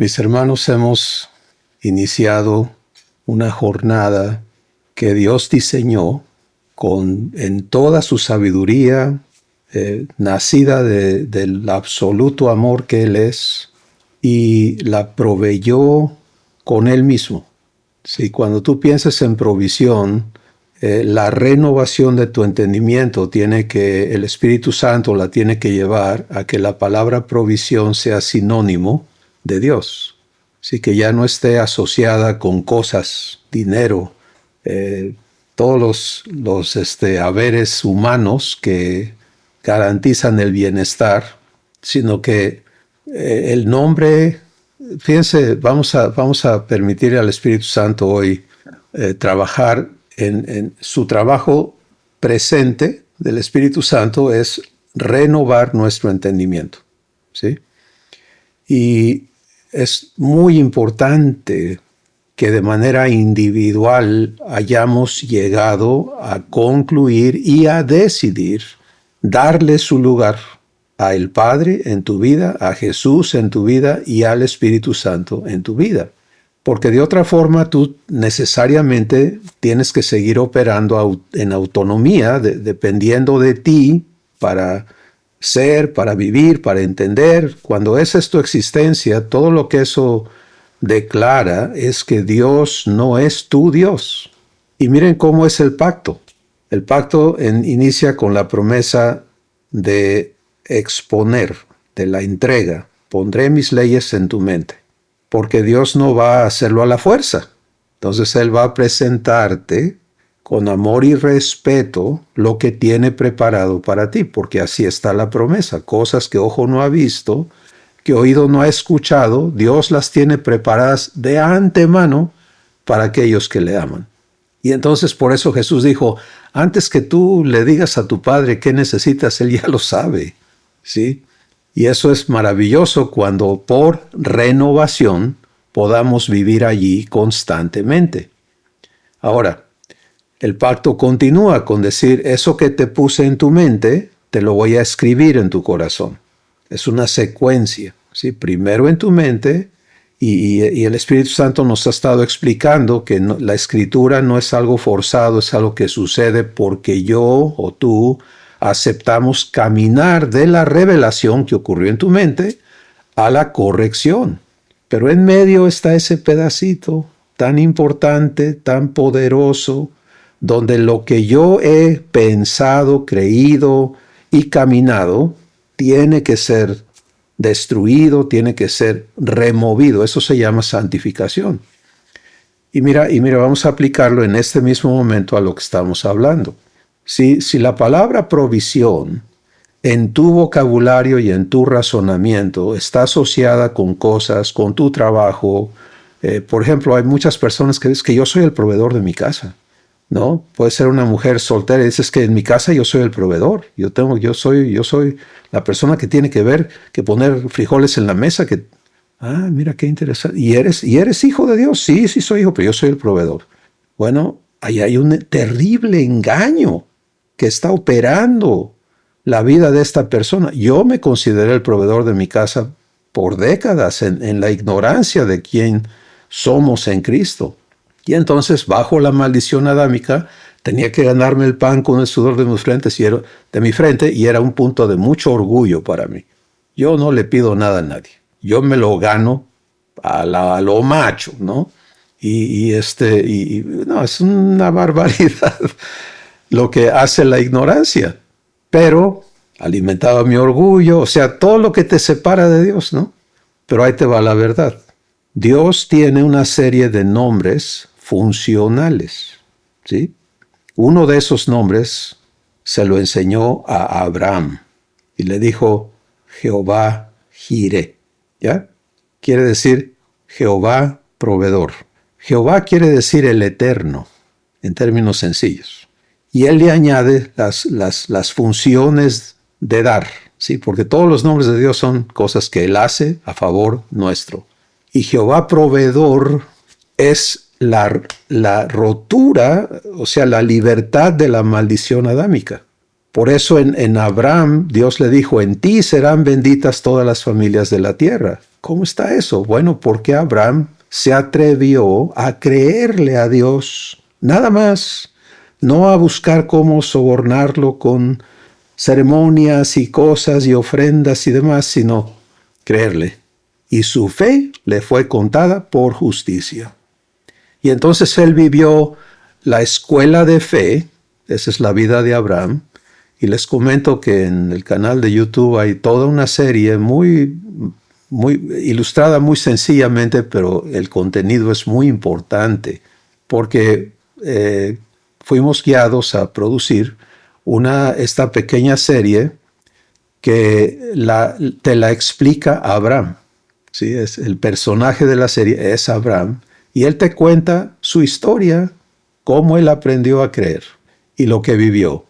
Mis hermanos, hemos iniciado una jornada que Dios diseñó en toda su sabiduría, nacida del absoluto amor que Él es, y la proveyó con Él mismo. Sí, cuando tú piensas en provisión, la renovación de tu entendimiento el Espíritu Santo la tiene que llevar a que la palabra provisión sea sinónimo de Dios. Así que ya no esté asociada con cosas, dinero, todos los haberes humanos que garantizan el bienestar, sino que el nombre, fíjense, vamos a permitir al Espíritu Santo hoy trabajar en su trabajo presente del Espíritu Santo es renovar nuestro entendimiento, ¿sí? Y es muy importante que de manera individual hayamos llegado a concluir y a decidir darle su lugar al Padre en tu vida, a Jesús en tu vida y al Espíritu Santo en tu vida. Porque de otra forma tú necesariamente tienes que seguir operando en autonomía, dependiendo de ti para ser, para vivir, para entender. Cuando esa es tu existencia, todo lo que eso declara es que Dios no es tu Dios. Y miren cómo es el pacto. El pacto inicia con la promesa de exponer, de la entrega. Pondré mis leyes en tu mente. Porque Dios no va a hacerlo a la fuerza. Entonces Él va a presentarte con amor y respeto lo que tiene preparado para ti, porque así está la promesa. Cosas que ojo no ha visto, que oído no ha escuchado, Dios las tiene preparadas de antemano para aquellos que le aman. Y entonces por eso Jesús dijo, antes que tú le digas a tu Padre qué necesitas, Él ya lo sabe, ¿sí? Y eso es maravilloso cuando por renovación podamos vivir allí constantemente. Ahora, el pacto continúa con decir, eso que te puse en tu mente, te lo voy a escribir en tu corazón. Es una secuencia, ¿sí? Primero en tu mente, y el Espíritu Santo nos ha estado explicando que la escritura no es algo forzado, es algo que sucede porque yo o tú aceptamos caminar de la revelación que ocurrió en tu mente a la corrección. Pero en medio está ese pedacito tan importante, tan poderoso, donde lo que yo he pensado, creído y caminado tiene que ser destruido, tiene que ser removido. Eso se llama santificación. Y mira, vamos a aplicarlo en este mismo momento a lo que estamos hablando. Si la palabra provisión en tu vocabulario y en tu razonamiento está asociada con cosas, con tu trabajo, por ejemplo, hay muchas personas que dicen que yo soy el proveedor de mi casa, ¿no? Puede ser una mujer soltera y dices que en mi casa yo soy el proveedor, yo soy la persona que tiene que poner frijoles en la mesa, mira qué interesante, ¿y eres hijo de Dios? Sí, soy hijo, pero yo soy el proveedor. Bueno, ahí hay un terrible engaño que está operando la vida de esta persona. Yo me consideré el proveedor de mi casa por décadas en la ignorancia de quién somos en Cristo. Y entonces, bajo la maldición adámica, tenía que ganarme el pan con el sudor de mi frente y era un punto de mucho orgullo para mí. Yo no le pido nada a nadie. Yo me lo gano a lo macho, ¿no? No, es una barbaridad lo que hace la ignorancia, pero alimentaba mi orgullo, o sea, todo lo que te separa de Dios, ¿no? Pero ahí te va la verdad. Dios tiene una serie de nombres funcionales, ¿sí? Uno de esos nombres se lo enseñó a Abraham y le dijo Jehová Jireh, ¿ya? Quiere decir Jehová proveedor. Jehová quiere decir el eterno, en términos sencillos. Y él le añade las funciones de dar, ¿sí? Porque todos los nombres de Dios son cosas que Él hace a favor nuestro. Y Jehová proveedor es la rotura, o sea, la libertad de la maldición adámica. Por eso en Abraham Dios le dijo, en ti serán benditas todas las familias de la tierra. ¿Cómo está eso? Bueno, porque Abraham se atrevió a creerle a Dios, nada más, no a buscar cómo sobornarlo con ceremonias y cosas y ofrendas y demás, sino creerle. Y su fe le fue contada por justicia. Y entonces él vivió la escuela de fe, esa es la vida de Abraham, y les comento que en el canal de YouTube hay toda una serie muy ilustrada muy sencillamente, pero el contenido es muy importante, porque fuimos guiados a producir esta pequeña serie que te la explica Abraham. ¿Sí? El personaje de la serie es Abraham, y él te cuenta su historia, cómo él aprendió a creer y lo que vivió.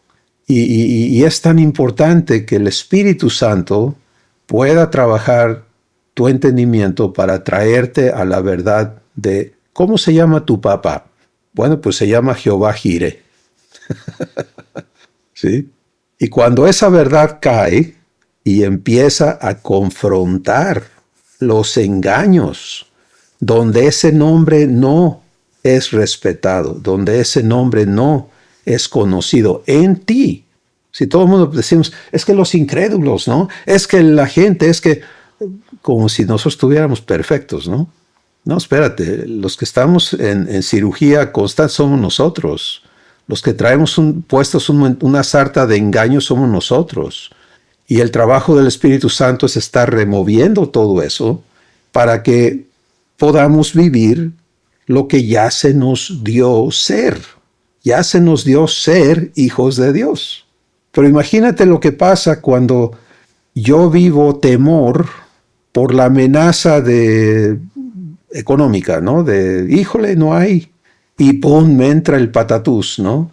Y es tan importante que el Espíritu Santo pueda trabajar tu entendimiento para traerte a la verdad de cómo se llama tu papá. Bueno, pues se llama Jehová Jireh. ¿Sí? Y cuando esa verdad cae y empieza a confrontar los engaños, donde ese nombre no es respetado, donde ese nombre no es conocido en ti. Si todo el mundo decimos, es que los incrédulos, ¿no? Es que la gente, es que, como si nosotros estuviéramos perfectos, ¿no? No, espérate, los que estamos en cirugía constante somos nosotros. Los que traemos puestos una sarta de engaños somos nosotros. Y el trabajo del Espíritu Santo es estar removiendo todo eso para que podamos vivir lo que ya se nos dio ser. Ya se nos dio ser hijos de Dios. Pero imagínate lo que pasa cuando yo vivo temor por la amenaza económica, ¿no? Híjole, no hay. Y pum, me entra el patatús, ¿no?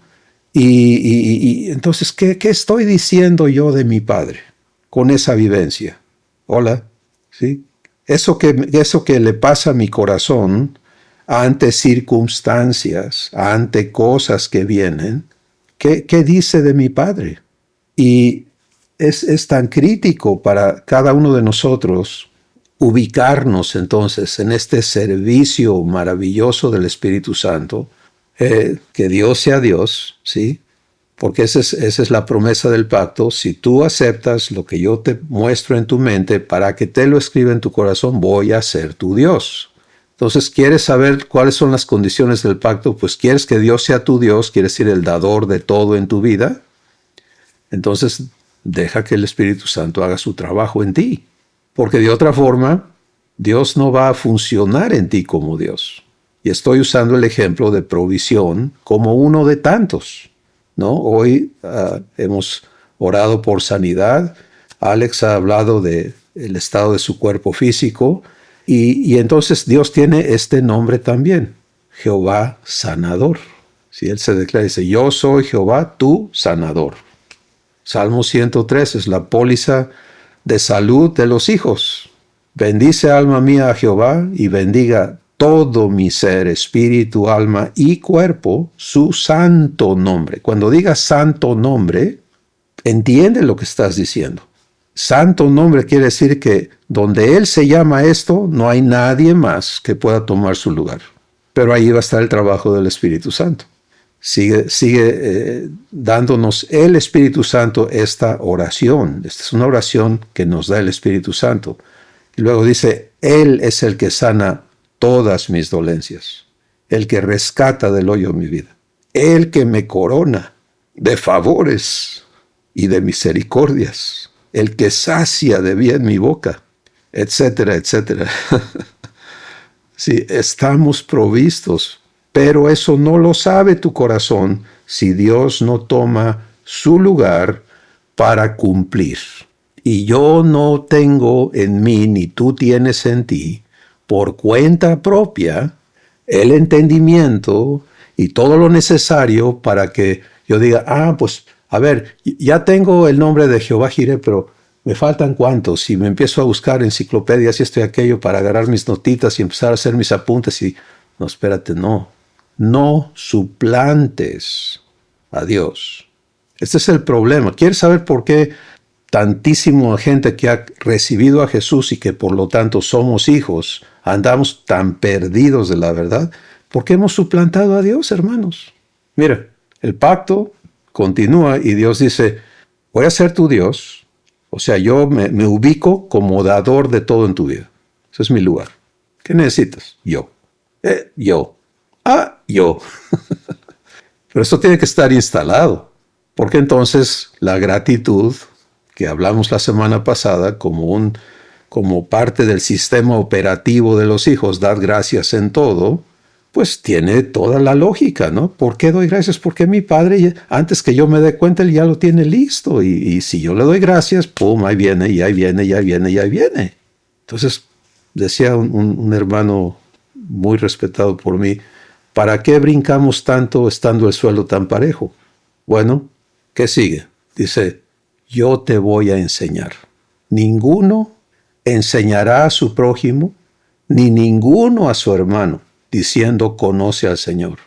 Y entonces, ¿qué estoy diciendo yo de mi padre con esa vivencia? Hola, ¿sí? Eso que le pasa a mi corazón ante circunstancias, ante cosas que vienen, ¿qué dice de mi padre? Y es tan crítico para cada uno de nosotros ubicarnos entonces en este servicio maravilloso del Espíritu Santo, que Dios sea Dios, ¿sí? Porque esa es la promesa del pacto. Si tú aceptas lo que yo te muestro en tu mente para que te lo escriba en tu corazón, voy a ser tu Dios. Entonces, ¿quieres saber cuáles son las condiciones del pacto? Pues quieres que Dios sea tu Dios, quieres ser el dador de todo en tu vida. Entonces, deja que el Espíritu Santo haga su trabajo en ti. Porque de otra forma, Dios no va a funcionar en ti como Dios. Y estoy usando el ejemplo de provisión como uno de tantos, ¿no? Hoy hemos orado por sanidad. Alex ha hablado del estado de su cuerpo físico. Y entonces Dios tiene este nombre también, Jehová sanador. Si Él se declara, dice, yo soy Jehová, tu sanador. Salmo 103 es la póliza de salud de los hijos. Bendice alma mía a Jehová y bendiga todo mi ser, espíritu, alma y cuerpo, su santo nombre. Cuando digas santo nombre, entiende lo que estás diciendo. Santo nombre quiere decir que donde Él se llama esto, no hay nadie más que pueda tomar su lugar. Pero ahí va a estar el trabajo del Espíritu Santo. Sigue dándonos el Espíritu Santo esta oración. Esta es una oración que nos da el Espíritu Santo. Y luego dice, Él es el que sana todas mis dolencias, el que rescata del hoyo mi vida, el que me corona de favores y de misericordias, el que sacia de bien mi boca, etcétera, etcétera. Sí, estamos provistos, pero eso no lo sabe tu corazón si Dios no toma su lugar para cumplir. Y yo no tengo en mí, ni tú tienes en ti, por cuenta propia, el entendimiento y todo lo necesario para que yo diga, pues, a ver, ya tengo el nombre de Jehová Jireh, pero me faltan cuántos. Si me empiezo a buscar enciclopedias y esto y aquello para agarrar mis notitas y empezar a hacer mis apuntes y, no, espérate, no suplantes a Dios. Este es el problema. ¿Quieres saber por qué tantísima gente que ha recibido a Jesús y que por lo tanto somos hijos, andamos tan perdidos de la verdad, porque hemos suplantado a Dios, hermanos. Mira, el pacto continúa y Dios dice, voy a ser tu Dios, o sea, yo me ubico como dador de todo en tu vida. Ese es mi lugar. ¿Qué necesitas? Yo. Yo. Yo. Pero esto tiene que estar instalado, porque entonces la gratitud, que hablamos la semana pasada, como parte del sistema operativo de los hijos, dar gracias en todo, pues tiene toda la lógica, ¿no? ¿Por qué doy gracias? Porque mi padre, antes que yo me dé cuenta, él ya lo tiene listo. Y si yo le doy gracias, pum, ahí viene, y ahí viene, y ahí viene, y ahí viene. Entonces, decía un hermano muy respetado por mí, ¿para qué brincamos tanto estando el suelo tan parejo? Bueno, ¿qué sigue? Dice, yo te voy a enseñar. Ninguno enseñará a su prójimo, ni ninguno a su hermano, diciendo conoce al Señor,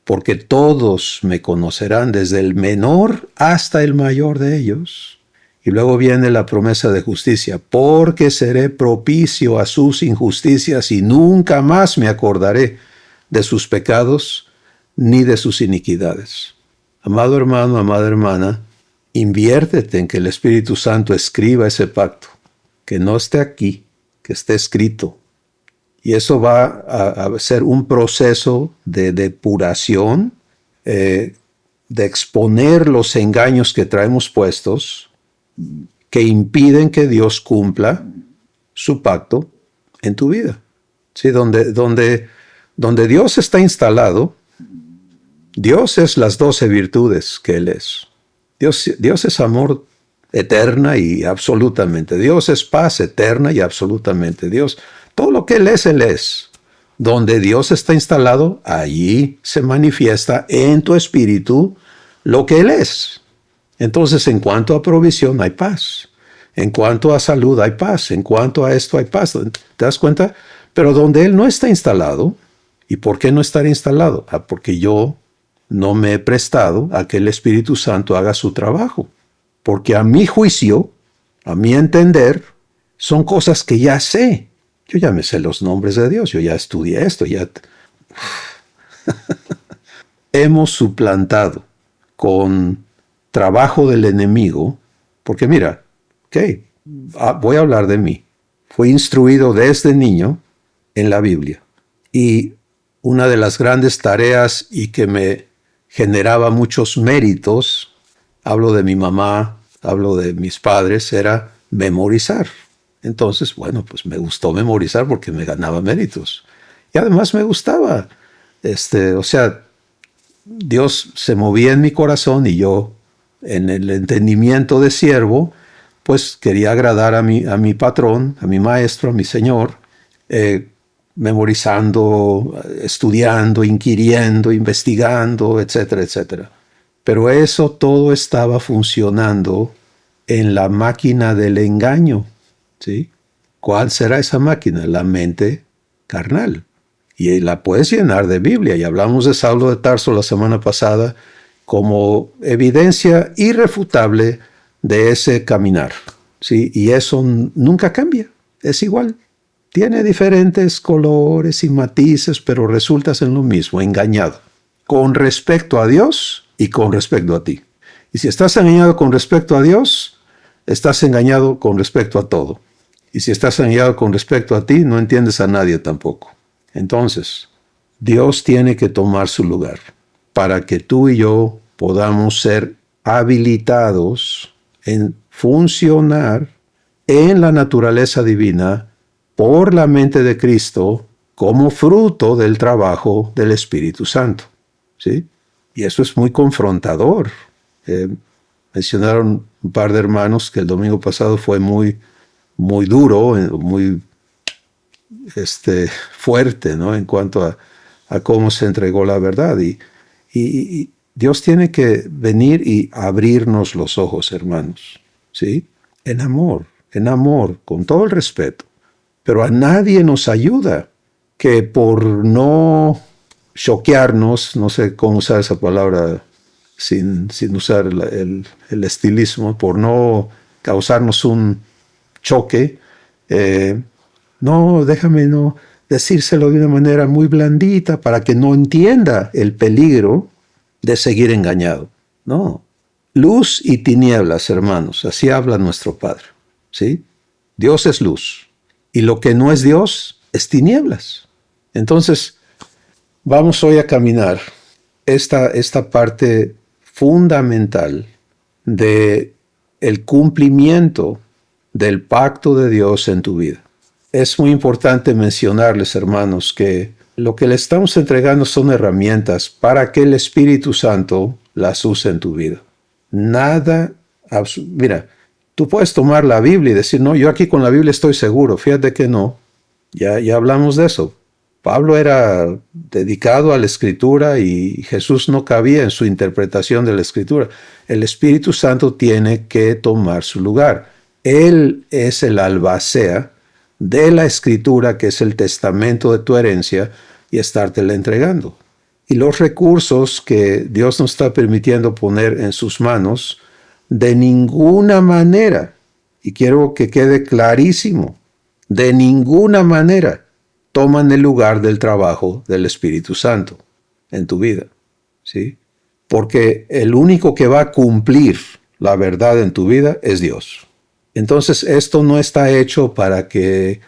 porque todos me conocerán, desde el menor hasta el mayor de ellos. Y luego viene la promesa de justicia, porque seré propicio a sus injusticias y nunca más me acordaré de sus pecados ni de sus iniquidades. Amado hermano, amada hermana, inviértete en que el Espíritu Santo escriba ese pacto, que no esté aquí, que esté escrito. Y eso va a ser un proceso de depuración, de exponer los engaños que traemos puestos, que impiden que Dios cumpla su pacto en tu vida. ¿Sí? Donde Dios está instalado, Dios es las 12 virtudes que Él es. Dios es amor eterna y absolutamente. Dios es paz eterna y absolutamente. Dios, todo lo que Él es. Donde Dios está instalado, allí se manifiesta en tu espíritu lo que Él es. Entonces, en cuanto a provisión, hay paz. En cuanto a salud, hay paz. En cuanto a esto, hay paz. ¿Te das cuenta? Pero donde Él no está instalado, ¿y por qué no estar instalado? Porque yo no me he prestado a que el Espíritu Santo haga su trabajo. Porque a mi juicio, a mi entender, son cosas que ya sé. Yo ya me sé los nombres de Dios, yo ya estudié esto, ya... Hemos suplantado con trabajo del enemigo, porque mira, voy a hablar de mí. Fui instruido desde niño en la Biblia. Y una de las grandes tareas y que me generaba muchos méritos, hablo de mi mamá, hablo de mis padres, era memorizar. Entonces, bueno, pues me gustó memorizar porque me ganaba méritos. Y además me gustaba. O sea, Dios se movía en mi corazón y yo, en el entendimiento de siervo, pues quería agradar a mi patrón, a mi maestro, a mi Señor, memorizando, estudiando, inquiriendo, investigando, etcétera, etcétera. Pero eso todo estaba funcionando en la máquina del engaño, ¿sí? ¿Cuál será esa máquina? La mente carnal. Y la puedes llenar de Biblia. Y hablamos de Saulo de Tarso la semana pasada como evidencia irrefutable de ese caminar, ¿sí? Y eso nunca cambia, es igual. Tiene diferentes colores y matices, pero resultas en lo mismo, engañado. Con respecto a Dios y con respecto a ti. Y si estás engañado con respecto a Dios, estás engañado con respecto a todo. Y si estás engañado con respecto a ti, no entiendes a nadie tampoco. Entonces, Dios tiene que tomar su lugar para que tú y yo podamos ser habilitados en funcionar en la naturaleza divina por la mente de Cristo como fruto del trabajo del Espíritu Santo. ¿Sí? Y eso es muy confrontador. Mencionaron un par de hermanos que el domingo pasado fue muy, muy duro, muy fuerte, ¿no? En cuanto a cómo se entregó la verdad. Y Dios tiene que venir y abrirnos los ojos, hermanos, ¿sí? En amor, con todo el respeto. Pero a nadie nos ayuda que por no choquearnos, no sé cómo usar esa palabra sin usar el estilismo, por no causarnos un choque. No, déjame no decírselo de una manera muy blandita para que no entienda el peligro de seguir engañado. No. Luz y tinieblas, hermanos, así habla nuestro Padre. ¿Sí? Dios es luz. Y lo que no es Dios es tinieblas. Entonces, vamos hoy a caminar esta parte fundamental de el cumplimiento del pacto de Dios en tu vida. Es muy importante mencionarles, hermanos, que lo que le estamos entregando son herramientas para que el Espíritu Santo las use en tu vida. Nada, mira, tú puedes tomar la Biblia y decir, no, yo aquí con la Biblia estoy seguro. Fíjate que no. Ya hablamos de eso. Pablo era dedicado a la Escritura y Jesús no cabía en su interpretación de la Escritura. El Espíritu Santo tiene que tomar su lugar. Él es el albacea de la Escritura, que es el testamento de tu herencia, y estártela entregando. Y los recursos que Dios nos está permitiendo poner en sus manos, de ninguna manera, y quiero que quede clarísimo, de ninguna manera toman el lugar del trabajo del Espíritu Santo en tu vida, ¿sí? Porque el único que va a cumplir la verdad en tu vida es Dios. Entonces, esto no está hecho para que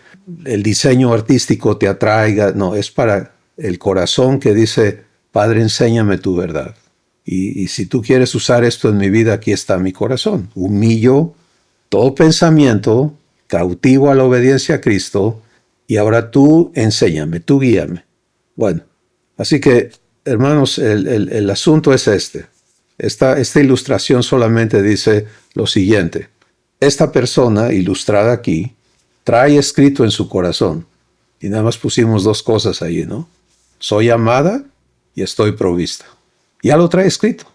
el diseño artístico te atraiga, no, es para el corazón que dice, Padre, enséñame tu verdad. Y si tú quieres usar esto en mi vida, aquí está mi corazón. Humillo todo pensamiento, cautivo a la obediencia a Cristo, y ahora tú enséñame, tú guíame. Bueno, así que, hermanos, el asunto es este. Esta ilustración solamente dice lo siguiente. Esta persona ilustrada aquí trae escrito en su corazón, y nada más pusimos dos cosas ahí, ¿no? Soy amada y estoy provista. Ya lo trae escrito.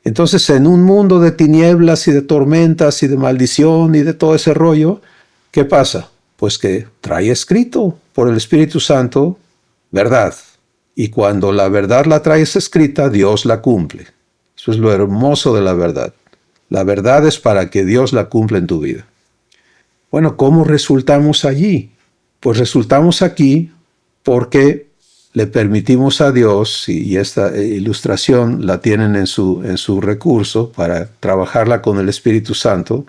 Entonces, en un mundo de tinieblas y de tormentas y de maldición y de todo ese rollo, ¿qué pasa? Pues que trae escrito por el Espíritu Santo verdad. Y cuando la verdad la traes escrita, Dios la cumple. Eso es lo hermoso de la verdad. La verdad es para que Dios la cumpla en tu vida. Bueno, ¿cómo resultamos allí? Pues resultamos aquí porque le permitimos a Dios, y esta ilustración la tienen en su recurso para trabajarla con el Espíritu Santo,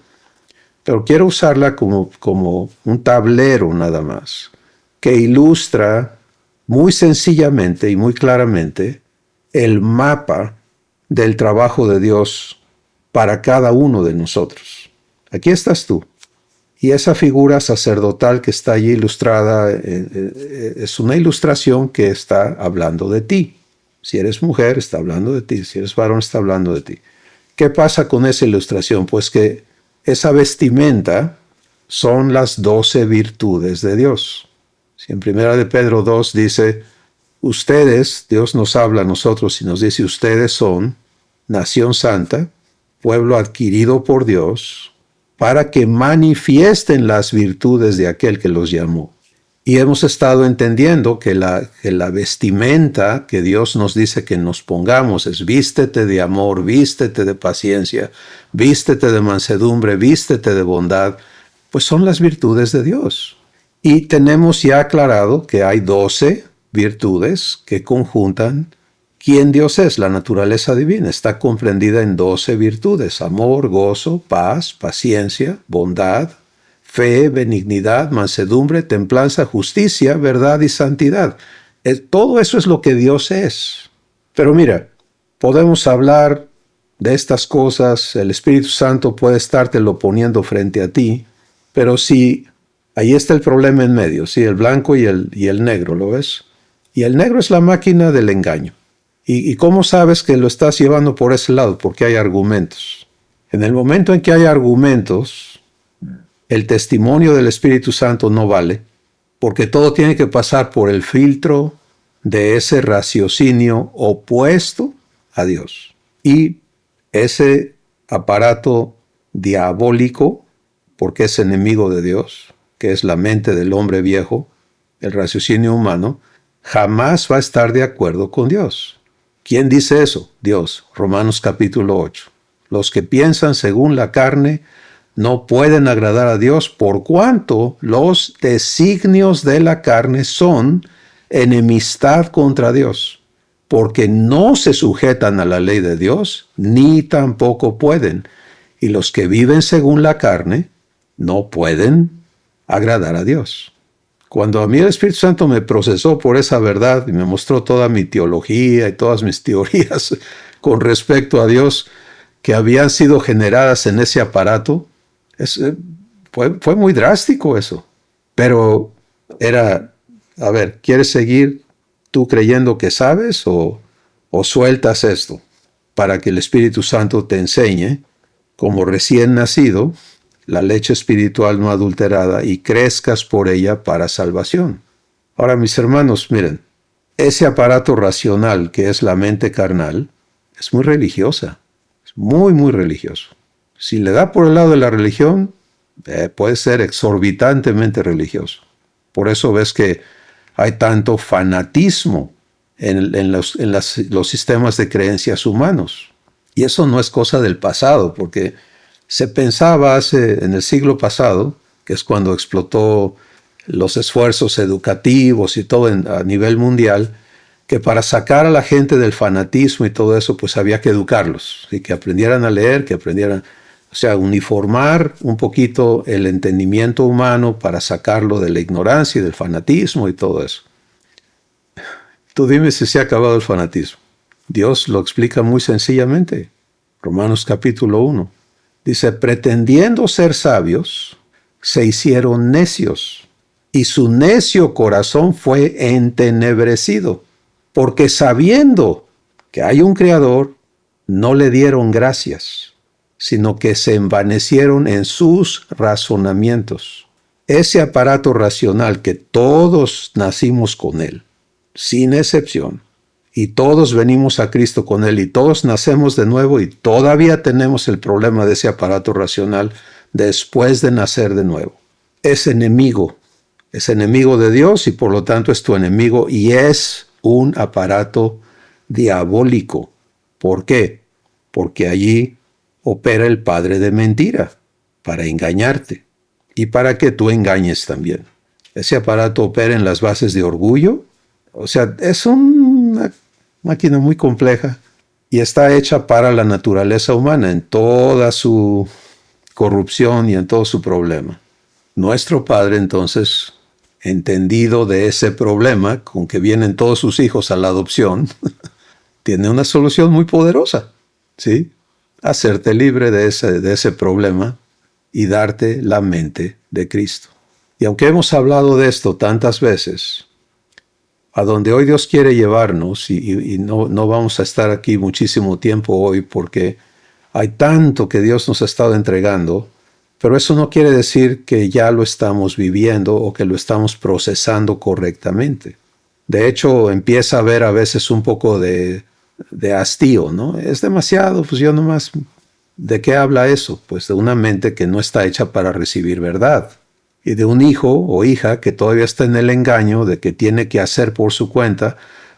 pero quiero usarla como un tablero nada más, que ilustra muy sencillamente y muy claramente el mapa del trabajo de Dios para cada uno de nosotros. Aquí estás tú. Y esa figura sacerdotal que está allí ilustrada es una ilustración que está hablando de ti. Si eres mujer, está hablando de ti. Si eres varón, está hablando de ti. ¿Qué pasa con esa ilustración? Pues que esa vestimenta son las 12 virtudes de Dios. Si en 1 de Pedro 2 dice, ustedes, Dios nos habla a nosotros y nos dice, ustedes son nación santa, pueblo adquirido por Dios, para que manifiesten las virtudes de aquel que los llamó. Y hemos estado entendiendo que la vestimenta que Dios nos dice que nos pongamos es vístete de amor, vístete de paciencia, vístete de mansedumbre, vístete de bondad, pues son las virtudes de Dios. Y tenemos ya aclarado que hay 12 virtudes que conjuntan quién Dios es. La naturaleza divina está comprendida en 12 virtudes: amor, gozo, paz, paciencia, bondad, fe, benignidad, mansedumbre, templanza, justicia, verdad y santidad. Todo eso es lo que Dios es. Pero mira, podemos hablar de estas cosas, el Espíritu Santo puede estártelo poniendo frente a ti, pero si ahí está el problema en medio, sí, el blanco y el negro, ¿lo ves? Y el negro es la máquina del engaño. ¿Y cómo sabes que lo estás llevando por ese lado? Porque hay argumentos. En el momento en que hay argumentos, el testimonio del Espíritu Santo no vale, porque todo tiene que pasar por el filtro de ese raciocinio opuesto a Dios. Y ese aparato diabólico, porque es enemigo de Dios, que es la mente del hombre viejo, el raciocinio humano, jamás va a estar de acuerdo con Dios. ¿Quién dice eso? Dios. Romanos capítulo 8. Los que piensan según la carne no pueden agradar a Dios por cuanto los designios de la carne son enemistad contra Dios, porque no se sujetan a la ley de Dios, ni tampoco pueden. Y los que viven según la carne no pueden agradar a Dios. Cuando a mí el Espíritu Santo me procesó por esa verdad y me mostró toda mi teología y todas mis teorías con respecto a Dios que habían sido generadas en ese aparato, fue muy drástico eso. Pero era, a ver, ¿quieres seguir tú creyendo que sabes o sueltas esto para que el Espíritu Santo te enseñe como recién nacido la leche espiritual no adulterada y crezcas por ella para salvación? Ahora, mis hermanos, miren, ese aparato racional que es la mente carnal es muy religiosa, es muy, muy religioso. Si le da por el lado de la religión, puede ser exorbitantemente religioso. Por eso ves que hay tanto fanatismo en los sistemas de creencias humanos. Y eso no es cosa del pasado, porque se pensaba en el siglo pasado, que es cuando explotó los esfuerzos educativos y todo a nivel mundial, que para sacar a la gente del fanatismo y todo eso, pues había que educarlos, y que aprendieran a leer, que aprendieran, o sea, uniformar un poquito el entendimiento humano para sacarlo de la ignorancia y del fanatismo y todo eso. Tú dime si se ha acabado el fanatismo. Dios lo explica muy sencillamente. Romanos capítulo 1. Dice, pretendiendo ser sabios, se hicieron necios, y su necio corazón fue entenebrecido, porque sabiendo que hay un Creador, no le dieron gracias, sino que se envanecieron en sus razonamientos. Ese aparato racional que todos nacimos con él, sin excepción, y todos venimos a Cristo con él, y todos nacemos de nuevo, y todavía tenemos el problema de ese aparato racional después de nacer de nuevo. Es enemigo de Dios, y por lo tanto es tu enemigo, y es un aparato diabólico. ¿Por qué? Porque allí opera el padre de mentira, para engañarte, y para que tú engañes también. Ese aparato opera en las bases de orgullo. O sea, es una máquina muy compleja y está hecha para la naturaleza humana en toda su corrupción y en todo su problema. Nuestro Padre, entonces, entendido de ese problema con que vienen todos sus hijos a la adopción, tiene una solución muy poderosa, ¿sí? Hacerte libre de ese problema y darte la mente de Cristo. Y aunque hemos hablado de esto tantas veces, a donde hoy Dios quiere llevarnos, y no vamos a estar aquí muchísimo tiempo hoy porque hay tanto que Dios nos ha estado entregando, pero eso no quiere decir que ya lo estamos viviendo o que lo estamos procesando correctamente. De hecho, empieza a haber a veces un poco de hastío, ¿no? Es demasiado, pues yo nomás, ¿de qué habla eso? Pues de una mente que no está hecha para recibir verdad. Y de un hijo o hija que todavía está en el engaño de que tiene que hacer por su cuenta,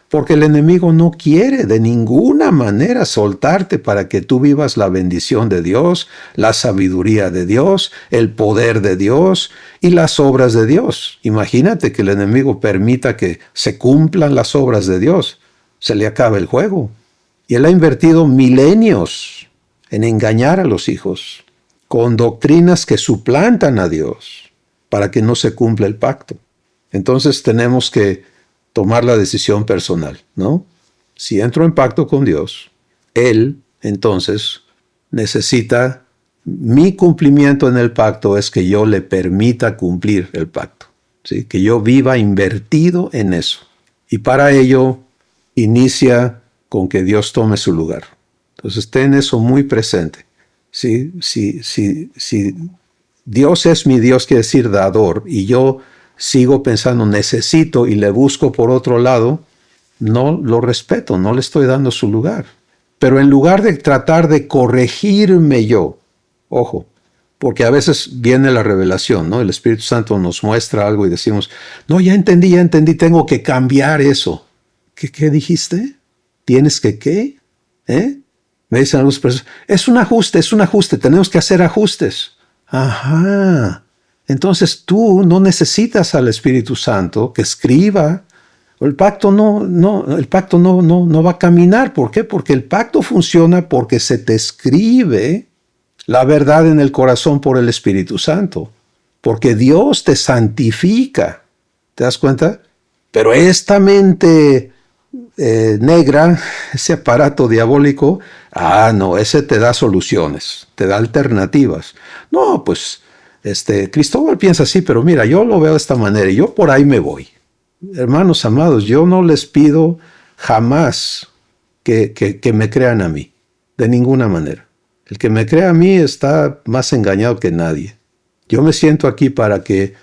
porque el enemigo no quiere de ninguna manera soltarte para que tú vivas la bendición de Dios, la sabiduría de Dios, el poder de Dios y las obras de Dios. Imagínate que el enemigo permita que se cumplan las obras de Dios. Se le acaba el juego. Y él ha invertido milenios en engañar a los hijos con doctrinas que suplantan a Dios para que no se cumpla el pacto. Entonces tenemos que tomar la decisión personal, ¿no? Si entro en pacto con Dios, Él, entonces, necesita mi cumplimiento en el pacto es que yo le permita cumplir el pacto, ¿sí? Que yo viva invertido en eso. Y para ello, inicia con que Dios tome su lugar. Entonces, ten eso muy presente. ¿Sí? Si Dios es mi Dios, quiere decir dador, y yo sigo pensando necesito y le busco por otro lado, no lo respeto, no le estoy dando su lugar. Pero en lugar de tratar de corregirme yo, ojo, porque a veces viene la revelación, ¿no? El Espíritu Santo nos muestra algo y decimos, no, ya entendí, tengo que cambiar eso. ¿Qué dijiste? ¿Tienes que qué? Me dicen algunas personas, es un ajuste, tenemos que hacer ajustes. Ajá. Entonces tú no necesitas al Espíritu Santo que escriba. El pacto no va a caminar. ¿Por qué? Porque el pacto funciona porque se te escribe la verdad en el corazón por el Espíritu Santo. Porque Dios te santifica. ¿Te das cuenta? Pero esta mente negra, ese aparato diabólico, no, ese te da soluciones, te da alternativas. No, pues, Cristóbal piensa así, pero mira, yo lo veo de esta manera y yo por ahí me voy. Hermanos amados, yo no les pido jamás que me crean a mí, de ninguna manera. El que me crea a mí está más engañado que nadie. Yo me siento aquí para que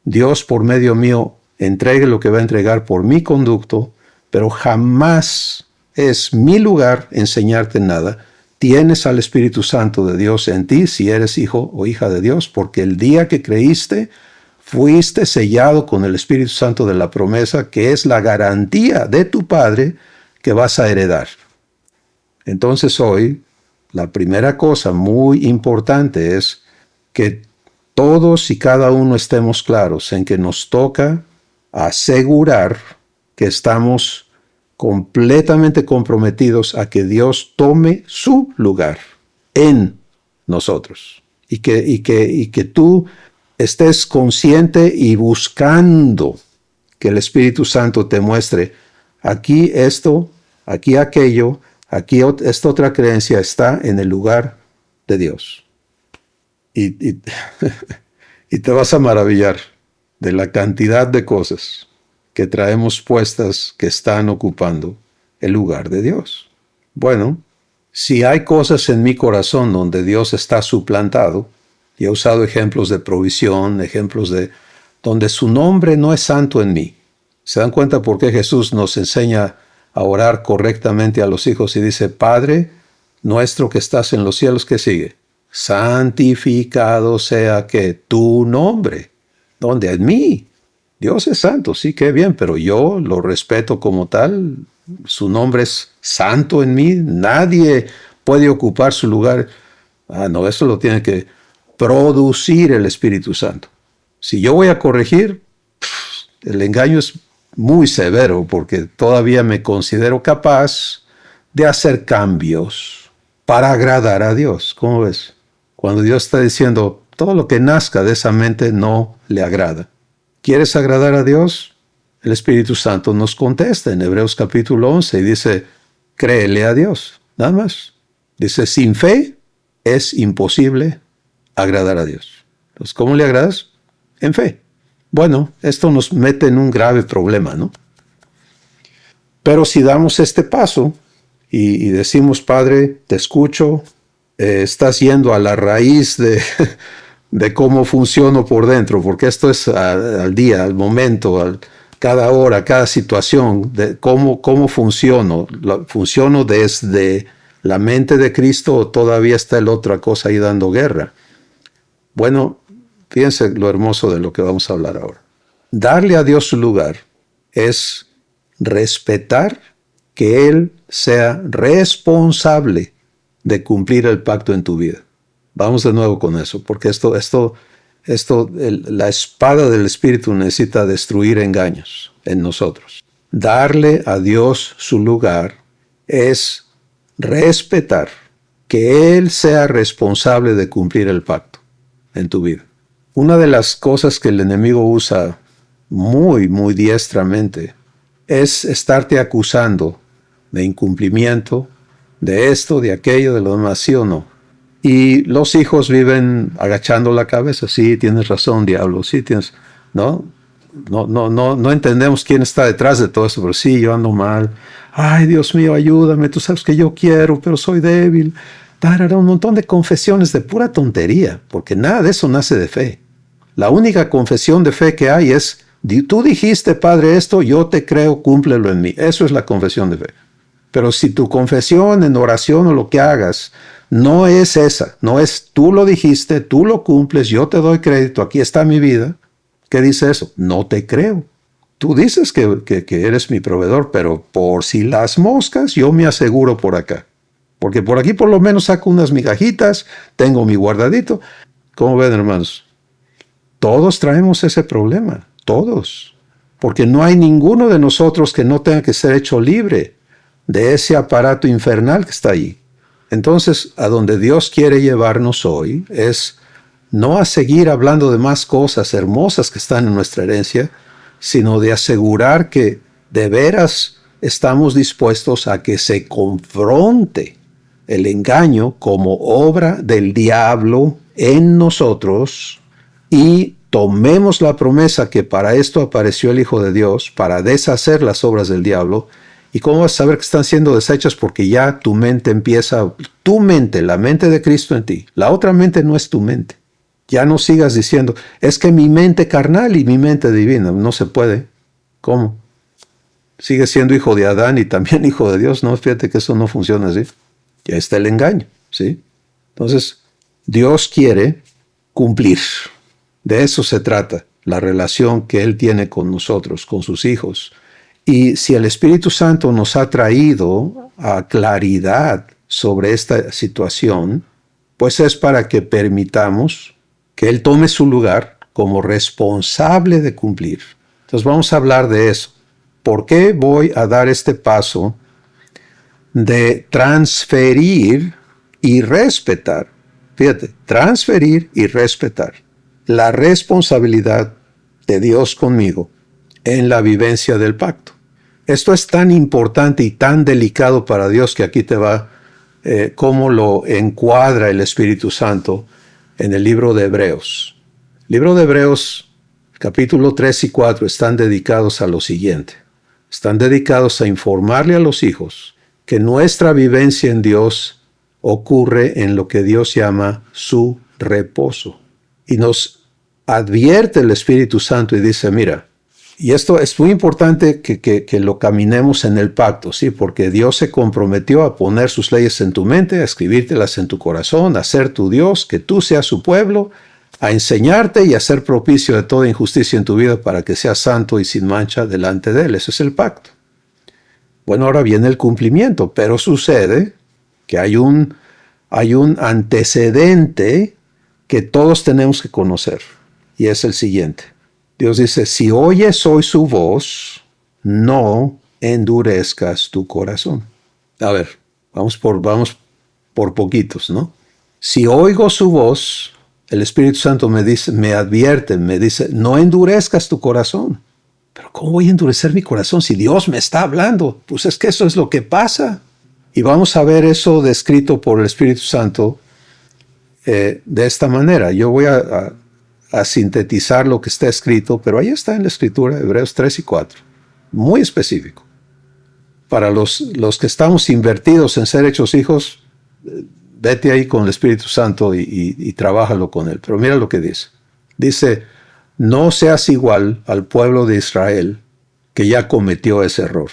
Dios por medio mío entregue lo que va a entregar por mi conducto, pero jamás es mi lugar enseñarte nada. Tienes al Espíritu Santo de Dios en ti si eres hijo o hija de Dios, porque el día que creíste, fuiste sellado con el Espíritu Santo de la promesa, que es la garantía de tu Padre que vas a heredar. Entonces hoy, la primera cosa muy importante es que todos y cada uno estemos claros en que nos toca asegurar que estamos completamente comprometidos a que Dios tome su lugar en nosotros. Y que tú estés consciente y buscando que el Espíritu Santo te muestre aquí esto, aquí aquello, aquí esta otra creencia está en el lugar de Dios. Y te vas a maravillar de la cantidad de cosas que traemos puestas que están ocupando el lugar de Dios. Bueno, si hay cosas en mi corazón donde Dios está suplantado, y he usado ejemplos de provisión, ejemplos de donde su nombre no es santo en mí. ¿Se dan cuenta por qué Jesús nos enseña a orar correctamente a los hijos y dice, Padre nuestro que estás en los cielos, ¿qué sigue? Santificado sea que tu nombre. ¿Dónde? En mí. Dios es santo, sí, qué bien, pero yo lo respeto como tal. Su nombre es santo en mí. Nadie puede ocupar su lugar. No, eso lo tiene que producir el Espíritu Santo. Si yo voy a corregir, el engaño es muy severo porque todavía me considero capaz de hacer cambios para agradar a Dios. ¿Cómo ves? Cuando Dios está diciendo, todo lo que nazca de esa mente no le agrada. ¿Quieres agradar a Dios? El Espíritu Santo nos contesta en Hebreos capítulo 11 y dice, créele a Dios, nada más. Dice, sin fe es imposible agradar a Dios. Entonces, ¿cómo le agradas? En fe. Bueno, esto nos mete en un grave problema, ¿no? Pero si damos este paso y decimos, Padre, te escucho, estás yendo a la raíz de cómo funciono por dentro, porque esto es al día, al momento, cada hora, cada situación, de cómo funciono. ¿Funciono desde la mente de Cristo o todavía está la otra cosa ahí dando guerra? Bueno, fíjense lo hermoso de lo que vamos a hablar ahora. Darle a Dios su lugar es respetar que Él sea responsable de cumplir el pacto en tu vida. Vamos de nuevo con eso, porque la espada del Espíritu necesita destruir engaños en nosotros. Darle a Dios su lugar es respetar que Él sea responsable de cumplir el pacto en tu vida. Una de las cosas que el enemigo usa muy, muy diestramente es estarte acusando de incumplimiento, de esto, de aquello, de lo demás, ¿sí o no? Y los hijos viven agachando la cabeza. Sí, tienes razón, diablo, sí tienes, ¿no? No entendemos quién está detrás de todo esto, pero sí, yo ando mal. Ay, Dios mío, ayúdame, tú sabes que yo quiero, pero soy débil. Un montón de confesiones de pura tontería, porque nada de eso nace de fe. La única confesión de fe que hay es, tú dijiste, Padre, esto, yo te creo, cúmplelo en mí. Eso es la confesión de fe. Pero si tu confesión en oración o lo que hagas no es esa, no es tú lo dijiste, tú lo cumples, yo te doy crédito, aquí está mi vida. ¿Qué dice eso? No te creo. Tú dices que eres mi proveedor, pero por si las moscas, yo me aseguro por acá. Porque por aquí por lo menos saco unas migajitas, tengo mi guardadito. ¿Cómo ven, hermanos? Todos traemos ese problema, todos. Porque no hay ninguno de nosotros que no tenga que ser hecho libre de ese aparato infernal que está ahí. Entonces, a donde Dios quiere llevarnos hoy es no a seguir hablando de más cosas hermosas que están en nuestra herencia, sino de asegurar que de veras estamos dispuestos a que se confronte el engaño como obra del diablo en nosotros y tomemos la promesa que para esto apareció el Hijo de Dios, para deshacer las obras del diablo. ¿Y cómo vas a saber que están siendo deshechas? Porque ya tu mente empieza, tu mente, la mente de Cristo en ti. La otra mente no es tu mente. Ya no sigas diciendo, es que mi mente carnal y mi mente divina. No se puede. ¿Cómo? Sigue siendo hijo de Adán y también hijo de Dios. No, fíjate que eso no funciona así. Ya está el engaño, ¿sí? Entonces, Dios quiere cumplir. De eso se trata, la relación que Él tiene con nosotros, con sus hijos. Y si el Espíritu Santo nos ha traído a claridad sobre esta situación, pues es para que permitamos que Él tome su lugar como responsable de cumplir. Entonces vamos a hablar de eso. ¿Por qué voy a dar este paso de transferir y respetar? Fíjate, transferir y respetar la responsabilidad de Dios conmigo en la vivencia del pacto. Esto es tan importante y tan delicado para Dios que aquí te va cómo lo encuadra el Espíritu Santo en el libro de Hebreos. El libro de Hebreos, capítulo 3 y 4, están dedicados a lo siguiente. Están dedicados a informarle a los hijos que nuestra vivencia en Dios ocurre en lo que Dios llama su reposo. Y nos advierte el Espíritu Santo y dice, mira, y esto es muy importante que lo caminemos en el pacto, ¿sí? Porque Dios se comprometió a poner sus leyes en tu mente, a escribírtelas en tu corazón, a ser tu Dios, que tú seas su pueblo, a enseñarte y a ser propicio de toda injusticia en tu vida para que seas santo y sin mancha delante de Él. Ese es el pacto. Bueno, ahora viene el cumplimiento, pero sucede que hay un antecedente que todos tenemos que conocer, y es el siguiente. Dios dice, si oyes hoy su voz, no endurezcas tu corazón. A ver, vamos por poquitos, ¿no? Si oigo su voz, el Espíritu Santo me dice, me advierte, me dice, no endurezcas tu corazón. Pero ¿cómo voy a endurecer mi corazón si Dios me está hablando? Pues es que eso es lo que pasa. Y vamos a ver eso descrito por el Espíritu Santo de esta manera. Yo voy a sintetizar lo que está escrito, pero ahí está en la Escritura, Hebreos 3 y 4. Muy específico. Para los que estamos invertidos en ser hechos hijos, vete ahí con el Espíritu Santo y trabájalo con él. Pero mira lo que dice. Dice, no seas igual al pueblo de Israel que ya cometió ese error.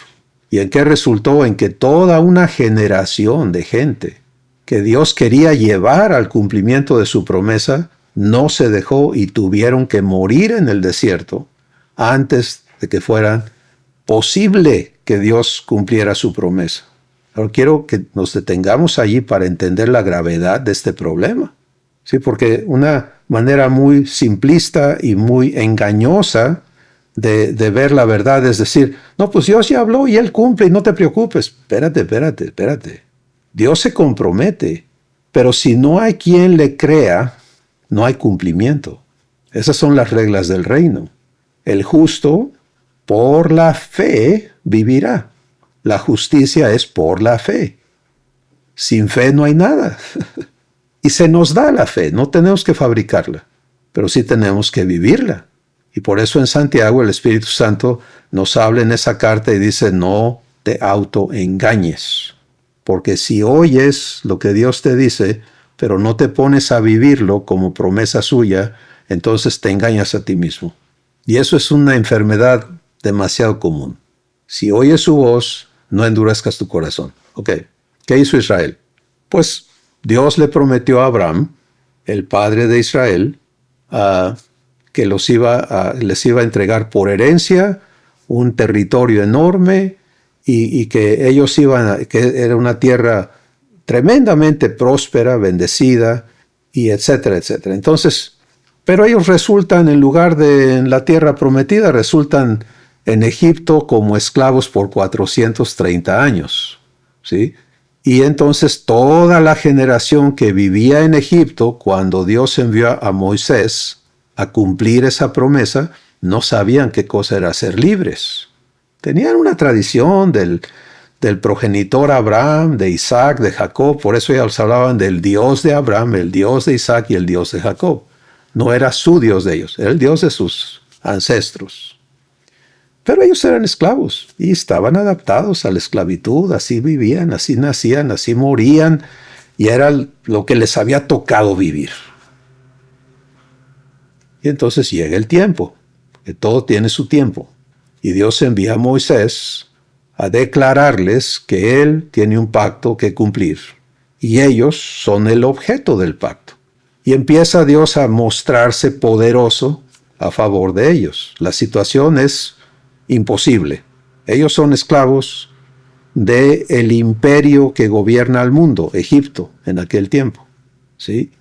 ¿Y en qué resultó? En que toda una generación de gente que Dios quería llevar al cumplimiento de su promesa, no se dejó y tuvieron que morir en el desierto antes de que fuera posible que Dios cumpliera su promesa. Ahora quiero que nos detengamos allí para entender la gravedad de este problema. Sí, porque una manera muy simplista y muy engañosa de ver la verdad es decir, no, pues Dios ya habló y Él cumple y no te preocupes. Espérate. Dios se compromete, pero si no hay quien le crea, no hay cumplimiento. Esas son las reglas del reino. El justo por la fe vivirá. La justicia es por la fe. Sin fe no hay nada. Y se nos da la fe, no tenemos que fabricarla, pero sí tenemos que vivirla. Y por eso en Santiago el Espíritu Santo nos habla en esa carta y dice, no te autoengañes. Porque si oyes lo que Dios te dice, pero no te pones a vivirlo como promesa suya, entonces te engañas a ti mismo. Y eso es una enfermedad demasiado común. Si oyes su voz, no endurezcas tu corazón. Ok, ¿qué hizo Israel? Pues Dios le prometió a Abraham, el padre de Israel, que les iba a entregar por herencia un territorio enorme y que ellos que era una tierra tremendamente próspera, bendecida, y etcétera, etcétera. Entonces, pero ellos resultan, en lugar de en la tierra prometida, resultan en Egipto como esclavos por 430 años, ¿sí? Y entonces toda la generación que vivía en Egipto, cuando Dios envió a Moisés a cumplir esa promesa, no sabían qué cosa era ser libres. Tenían una tradición del progenitor Abraham, de Isaac, de Jacob. Por eso ellos hablaban del Dios de Abraham, el Dios de Isaac y el Dios de Jacob. No era su Dios de ellos, era el Dios de sus ancestros. Pero ellos eran esclavos y estaban adaptados a la esclavitud. Así vivían, así nacían, así morían. Y era lo que les había tocado vivir. Y entonces llega el tiempo, que todo tiene su tiempo. Y Dios envía a Moisés a declararles que Él tiene un pacto que cumplir. Y ellos son el objeto del pacto. Y empieza Dios a mostrarse poderoso a favor de ellos. La situación es imposible. Ellos son esclavos del imperio que gobierna el mundo, Egipto, en aquel tiempo. ¿Sí?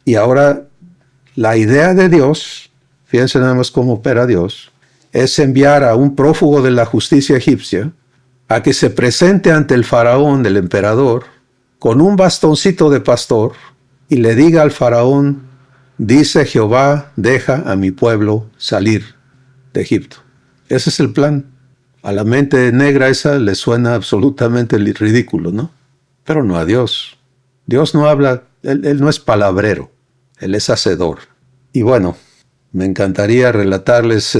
Y ahora la idea de Dios, fíjense nada más cómo opera Dios, es enviar a un prófugo de la justicia egipcia a que se presente ante el faraón, el emperador, con un bastoncito de pastor y le diga al faraón, dice Jehová, deja a mi pueblo salir de Egipto. Ese es el plan. A la mente negra esa le suena absolutamente ridículo, ¿no? Pero no a Dios. Dios no habla, él no es palabrero, Él es hacedor. Y bueno, me encantaría relatarles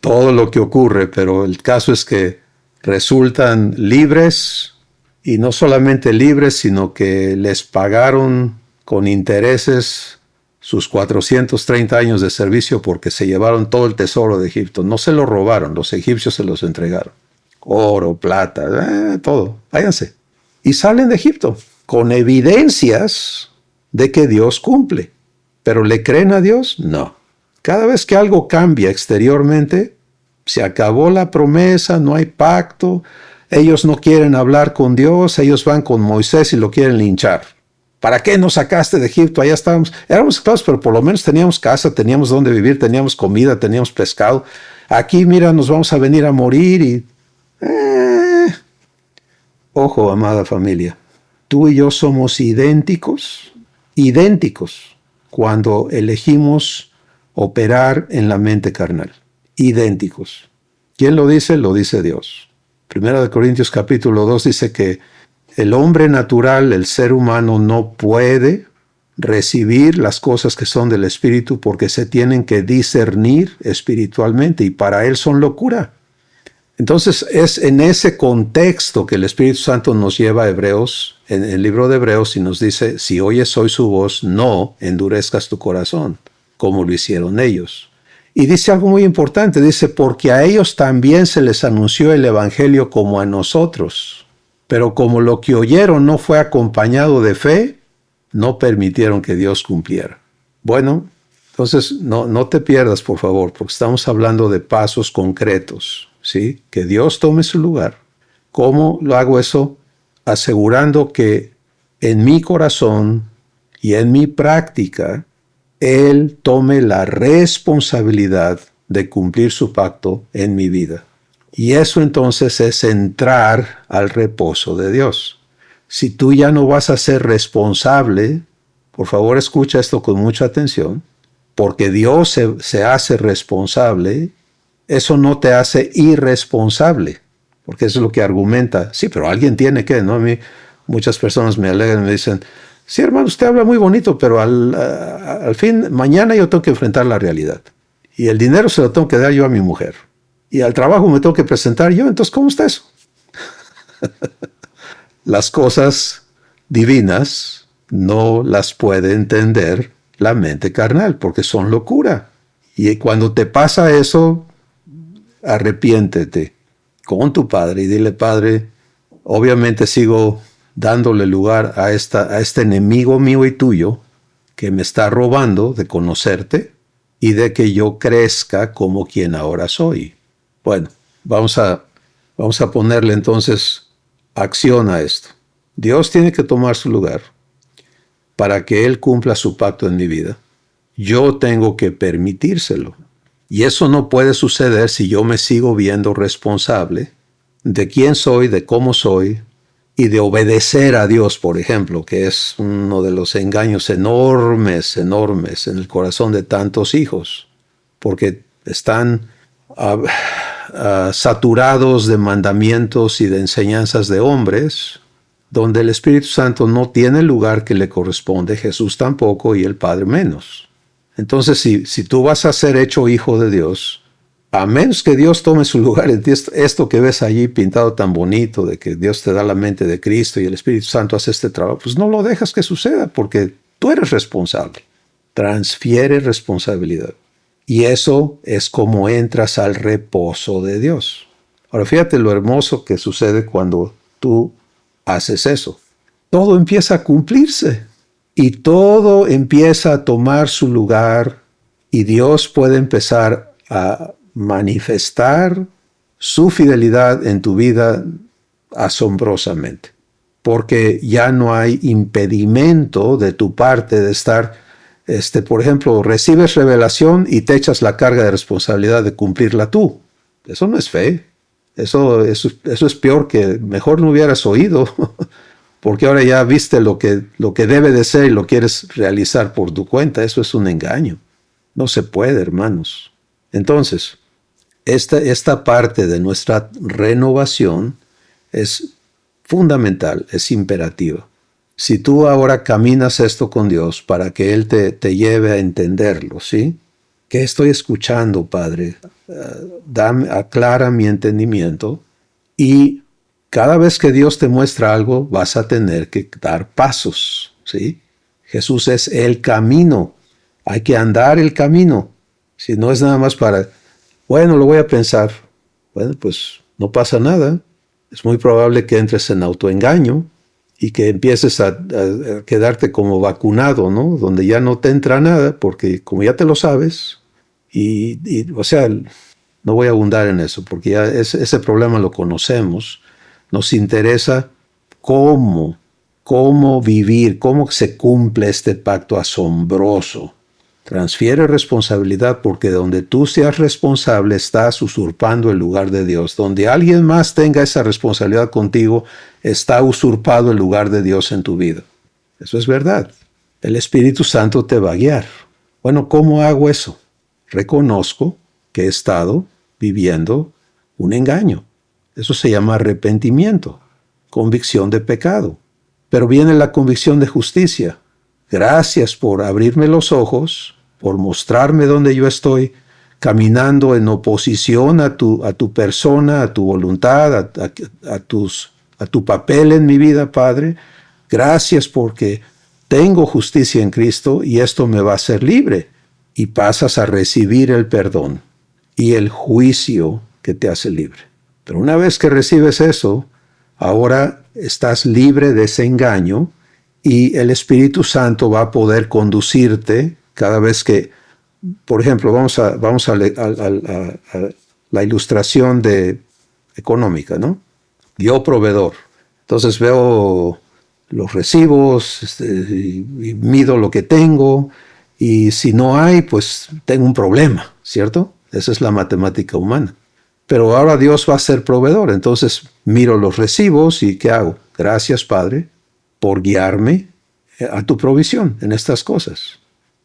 todo lo que ocurre, pero el caso es que resultan libres, y no solamente libres, sino que les pagaron con intereses sus 430 años de servicio porque se llevaron todo el tesoro de Egipto. No se lo robaron, los egipcios se los entregaron. Oro, plata, todo. Váyanse. Y salen de Egipto con evidencias de que Dios cumple. ¿Pero le creen a Dios? No. Cada vez que algo cambia exteriormente, se acabó la promesa, no hay pacto, ellos no quieren hablar con Dios, ellos van con Moisés y lo quieren linchar. ¿Para qué nos sacaste de Egipto? Allá estábamos, éramos esclavos, pero por lo menos teníamos casa, teníamos donde vivir, teníamos comida, teníamos pescado. Aquí, mira, nos vamos a venir a morir y... Ojo, amada familia, tú y yo somos idénticos, cuando elegimos operar en la mente carnal. Idénticos. ¿Quién lo dice? Lo dice Dios. 1 Corintios capítulo 2 dice que el hombre natural, el ser humano, no puede recibir las cosas que son del Espíritu porque se tienen que discernir espiritualmente y para él son locura. Entonces es en ese contexto que el Espíritu Santo nos lleva a Hebreos, en el libro de Hebreos, y nos dice, si oyes hoy su voz, no endurezcas tu corazón, como lo hicieron ellos. Y dice algo muy importante, dice, porque a ellos también se les anunció el Evangelio como a nosotros, pero como lo que oyeron no fue acompañado de fe, no permitieron que Dios cumpliera. Bueno, entonces no te pierdas, por favor, porque estamos hablando de pasos concretos. ¿Sí? Que Dios tome su lugar. ¿Cómo lo hago eso? Asegurando que en mi corazón y en mi práctica, Él tome la responsabilidad de cumplir su pacto en mi vida. Y eso entonces es entrar al reposo de Dios. Si tú ya no vas a ser responsable, por favor escucha esto con mucha atención, porque Dios se hace responsable. Eso no te hace irresponsable, porque eso es lo que argumenta. Sí, pero alguien tiene que, ¿no? A mí muchas personas me alegan y me dicen, sí, hermano, usted habla muy bonito, pero al fin, mañana yo tengo que enfrentar la realidad. Y el dinero se lo tengo que dar yo a mi mujer. Y al trabajo me tengo que presentar yo. Entonces, ¿cómo está eso? Las cosas divinas no las puede entender la mente carnal, porque son locura. Y cuando te pasa eso, arrepiéntete con tu padre y dile, Padre, obviamente sigo dándole lugar a este enemigo mío y tuyo que me está robando de conocerte y de que yo crezca como quien ahora soy. Bueno, vamos a ponerle entonces acción a esto. Dios tiene que tomar su lugar. para que Él cumpla su pacto en mi vida, yo tengo que permitírselo. Y eso no puede suceder si yo me sigo viendo responsable de quién soy, de cómo soy, y de obedecer a Dios, por ejemplo, que es uno de los engaños enormes en el corazón de tantos hijos, porque están saturados de mandamientos y de enseñanzas de hombres, donde el Espíritu Santo no tiene el lugar que le corresponde, Jesús tampoco y el Padre menos. Entonces, si tú vas a ser hecho hijo de Dios, a menos que Dios tome su lugar en ti, esto que ves allí pintado tan bonito, de que Dios te da la mente de Cristo y el Espíritu Santo hace este trabajo, pues no lo dejas que suceda, porque tú eres responsable. Transfiere responsabilidad. Y eso es como entras al reposo de Dios. Ahora, fíjate lo hermoso que sucede cuando tú haces eso. Todo empieza a cumplirse y todo empieza a tomar su lugar y Dios puede empezar a manifestar su fidelidad en tu vida asombrosamente, porque ya no hay impedimento de tu parte de estar, por ejemplo, recibes revelación y te echas la carga de responsabilidad de cumplirla tú. Eso no es fe. Eso es peor que mejor no hubieras oído, porque ahora ya viste lo que debe de ser y lo quieres realizar por tu cuenta. Eso es un engaño. No se puede, hermanos. Entonces, esta parte de nuestra renovación es fundamental, es imperativa. Si tú ahora caminas esto con Dios para que Él te lleve a entenderlo, ¿sí? ¿Qué estoy escuchando, Padre? Aclara mi entendimiento y cada vez que Dios te muestra algo vas a tener que dar pasos, ¿sí? Jesús es el camino. Hay que andar el camino. Si no es nada más para, bueno, lo voy a pensar. Bueno, pues no pasa nada. Es muy probable que entres en autoengaño y que empieces a quedarte como vacunado, ¿no? Donde ya no te entra nada, porque como ya te lo sabes, o sea, no voy a abundar en eso, porque ya ese problema lo conocemos. Nos interesa cómo vivir, cómo se cumple este pacto asombroso. Transfiere responsabilidad, porque donde tú seas responsable estás usurpando el lugar de Dios. Donde alguien más tenga esa responsabilidad contigo, está usurpado el lugar de Dios en tu vida. Eso es verdad. El Espíritu Santo te va a guiar. Bueno, ¿cómo hago eso? Reconozco que he estado viviendo un engaño. Eso se llama arrepentimiento, convicción de pecado. Pero viene la convicción de justicia. Gracias por abrirme los ojos, por mostrarme dónde yo estoy caminando en oposición a tu persona, a tu voluntad, a tu papel en mi vida, Padre. Gracias porque tengo justicia en Cristo y esto me va a hacer libre. Y pasas a recibir el perdón y el juicio que te hace libre. Pero una vez que recibes eso, ahora estás libre de ese engaño y el Espíritu Santo va a poder conducirte cada vez que, por ejemplo, vamos a la ilustración económica, ¿no? Yo proveedor. Entonces veo los recibos y mido lo que tengo y si no hay, pues tengo un problema, ¿cierto? Esa es la matemática humana. Pero ahora Dios va a ser proveedor, entonces miro los recibos y ¿qué hago? Gracias, Padre, por guiarme a tu provisión en estas cosas.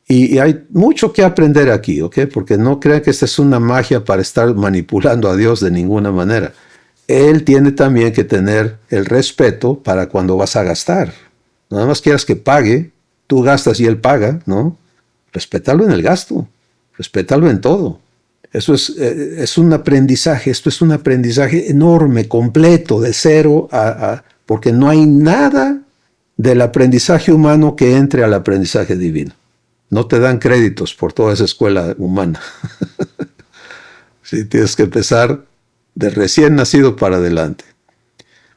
Y hay mucho que aprender aquí, ¿ok? Porque no crean que esta es una magia para estar manipulando a Dios de ninguna manera. Él tiene también que tener el respeto para cuando vas a gastar. Nada más quieras que pague, tú gastas y Él paga, ¿no? Respétalo en el gasto, respétalo en todo. Eso es un aprendizaje, esto es un aprendizaje enorme, completo, de cero porque no hay nada del aprendizaje humano que entre al aprendizaje divino. No te dan créditos por toda esa escuela humana. Sí, tienes que empezar de recién nacido para adelante.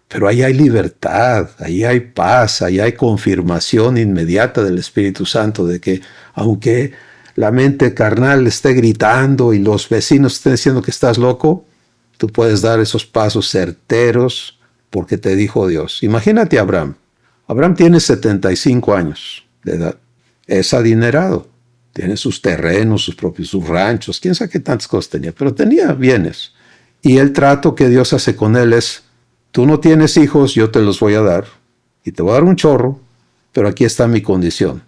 Pero ahí hay libertad, ahí hay paz, ahí hay confirmación inmediata del Espíritu Santo de que aunque la mente carnal esté gritando y los vecinos estén diciendo que estás loco, tú puedes dar esos pasos certeros porque te dijo Dios. Imagínate a Abraham. Abraham tiene 75 años. Es adinerado. Tiene sus terrenos, sus ranchos, quién sabe qué tantas cosas tenía, pero tenía bienes. Y el trato que Dios hace con él es, tú no tienes hijos, yo te los voy a dar, y te voy a dar un chorro, pero aquí está mi condición.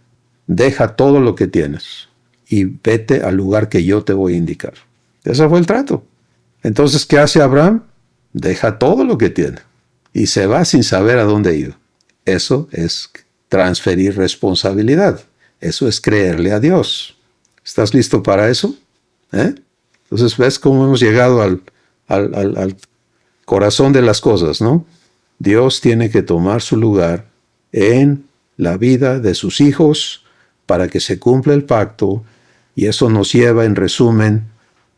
Deja todo lo que tienes y vete al lugar que yo te voy a indicar. Ese fue el trato. Entonces, ¿qué hace Abraham? Deja todo lo que tiene y se va sin saber a dónde ir. Eso es transferir responsabilidad. Eso es creerle a Dios. ¿Estás listo para eso? Entonces, ¿ves cómo hemos llegado al corazón de las cosas, no? Dios tiene que tomar su lugar en la vida de sus hijos para que se cumpla el pacto, y eso nos lleva, en resumen,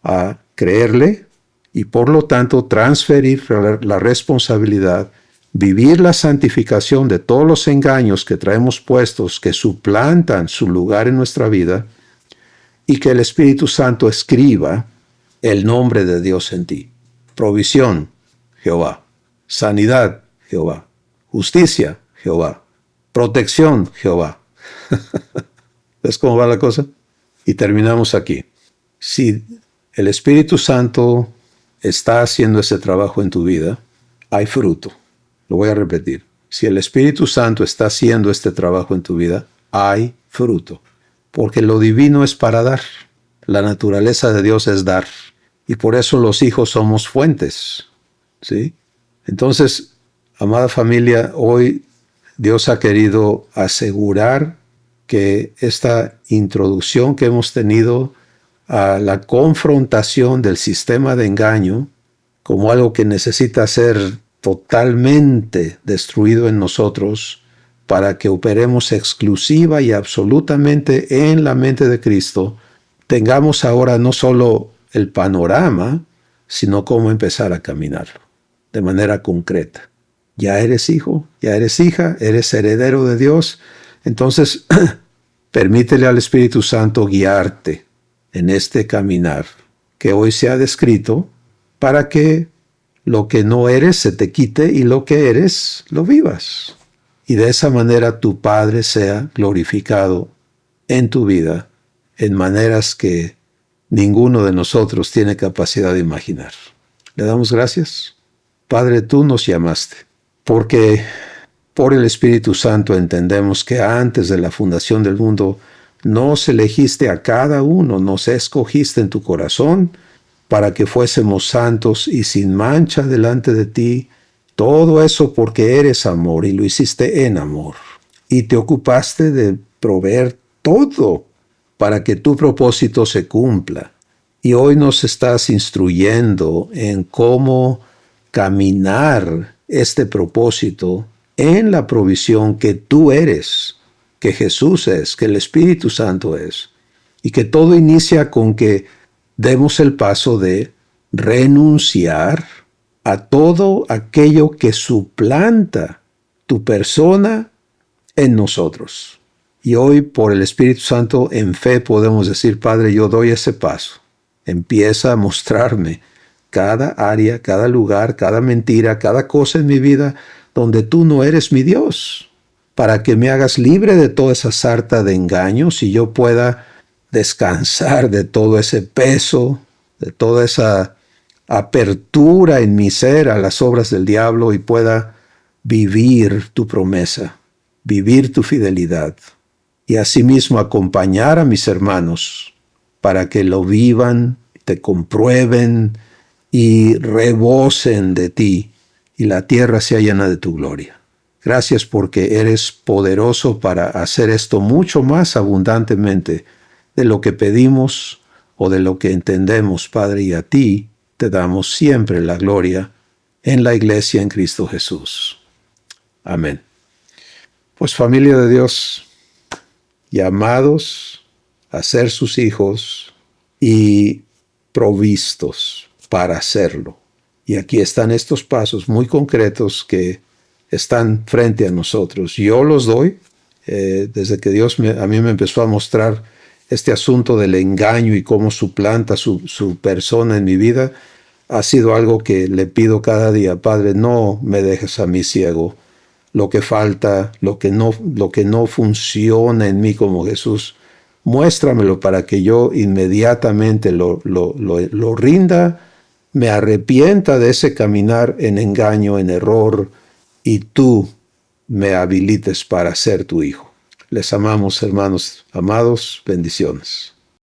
a creerle y por lo tanto transferir la responsabilidad, vivir la santificación de todos los engaños que traemos puestos, que suplantan su lugar en nuestra vida, y que el Espíritu Santo escriba el nombre de Dios en ti. Provisión, Jehová. Sanidad, Jehová. Justicia, Jehová. Protección, Jehová. ¿Ves cómo va la cosa? Y terminamos aquí. Si el Espíritu Santo está haciendo ese trabajo en tu vida, hay fruto. Lo voy a repetir. Si el Espíritu Santo está haciendo este trabajo en tu vida, hay fruto. Porque lo divino es para dar. La naturaleza de Dios es dar. Y por eso los hijos somos fuentes. ¿Sí? Entonces, amada familia, hoy Dios ha querido asegurar que esta introducción que hemos tenido a la confrontación del sistema de engaño como algo que necesita ser totalmente destruido en nosotros para que operemos exclusiva y absolutamente en la mente de Cristo, tengamos ahora no solo el panorama, sino cómo empezar a caminarlo de manera concreta. Ya eres hijo, ya eres hija, eres heredero de Dios. Entonces, permítele al Espíritu Santo guiarte en este caminar que hoy se ha descrito para que lo que no eres se te quite y lo que eres lo vivas. Y de esa manera tu Padre sea glorificado en tu vida en maneras que ninguno de nosotros tiene capacidad de imaginar. ¿Le damos gracias? Padre, tú nos llamaste, porque por el Espíritu Santo entendemos que antes de la fundación del mundo nos elegiste a cada uno, nos escogiste en tu corazón para que fuésemos santos y sin mancha delante de ti. Todo eso porque eres amor y lo hiciste en amor. Y te ocupaste de proveer todo para que tu propósito se cumpla. Y hoy nos estás instruyendo en cómo caminar este propósito en la provisión que tú eres, que Jesús es, que el Espíritu Santo es, y que todo inicia con que demos el paso de renunciar a todo aquello que suplanta tu persona en nosotros. Y hoy, por el Espíritu Santo, en fe podemos decir, Padre, yo doy ese paso. Empieza a mostrarme cada área, cada lugar, cada mentira, cada cosa en mi vida donde tú no eres mi Dios, para que me hagas libre de toda esa sarta de engaños y yo pueda descansar de todo ese peso, de toda esa apertura en mi ser a las obras del diablo y pueda vivir tu promesa, vivir tu fidelidad y asimismo acompañar a mis hermanos para que lo vivan, te comprueben y rebosen de ti y la tierra sea llena de tu gloria. Gracias porque eres poderoso para hacer esto mucho más abundantemente de lo que pedimos o de lo que entendemos, Padre, y a ti te damos siempre la gloria en la iglesia en Cristo Jesús. Amén. Pues familia de Dios, llamados a ser sus hijos y provistos para hacerlo. Y aquí están estos pasos muy concretos que están frente a nosotros. Yo los doy desde que Dios a mí me empezó a mostrar este asunto del engaño y cómo suplanta su persona en mi vida. Ha sido algo que le pido cada día, Padre, no me dejes a mí ciego lo que falta, lo que no funciona en mí como Jesús. Muéstramelo para que yo inmediatamente lo rinda, me arrepienta de ese caminar en engaño, en error, y tú me habilites para ser tu hijo. Les amamos, hermanos amados. Bendiciones.